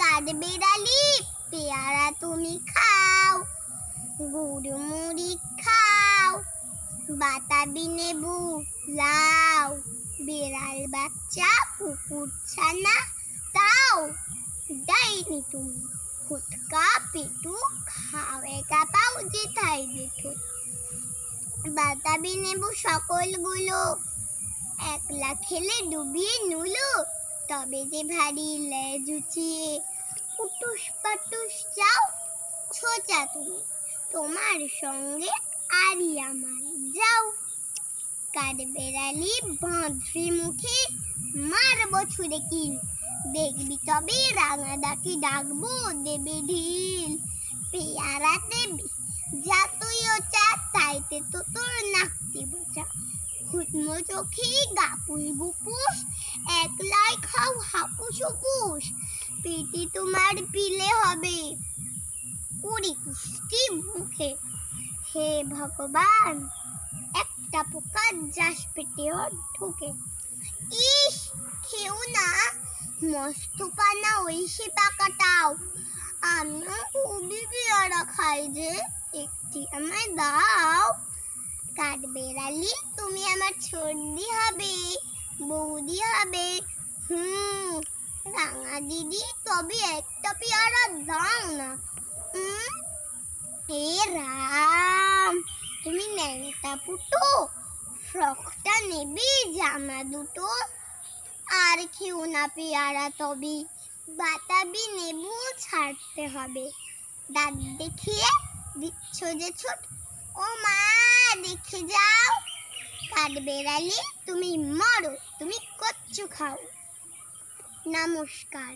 কাঠবিড়ালি পেয়ারা তুমি খাও, গুড়মুড়ি খাও, বাতাবি লেবু লাও, বিড়াল বাচ্চা কুকুর ছানা তাও, ডাইনি তুমি ফুটকা পেটু খাও একা পাও যেথায় জেঠু। বাতাবি লেবু সকলগুলো একলা খেলে ডুবিয়ে নুলো, তবে যে ভারী লেজ উঁচিয়ে উটুস পাটুস যাও। ছোচা তুমি তোমার সঙ্গে আরি আমার যাও, কাঠবিড়ালি বাঁধরে মুখে মারবো ছুঁড়ে কিল, দেখবি তবে রাঙা ডাকি ডাকবো দেবে ঢিল। পেয়ারা দেবি যা তুইও চা, তাইতে তো তোর নাকটি বোঝা, হুটমো চোখে গাপুস গুপুস একলাই খাও হাপুস হুপুস, পেটি তোমার পিলে হবে কুড়ি কুষ্টি মুখে। হে ভগবান একটা পোকা যাস পেটেও ঢুকে। ইস খেও না মস্ত পানা ওই সে পাকাটাও, আমিও খুবই পেয়ারা খাই যে, একটি আমায় দাও। কাঠবিড়ালি তুমি আমার সর্দি হবে বৌদি হবে, রাঙা দিদি তবে একটা পেয়ারা দাও না। হে রাম তুমি ন্যাংটা পুটো, ফ্রকটা নেবে জামা দুটো, আর খেও না পেয়ারা তবে বাতাবি লেবু ছাড়তে হবে। দাঁত দেখিয়ে দিচ্ছ যে ছুট, ও মা দেখে যাও। কাঠবিড়ালি তুমি মরো, তুমি কচ্ছু খাও। নমস্কার।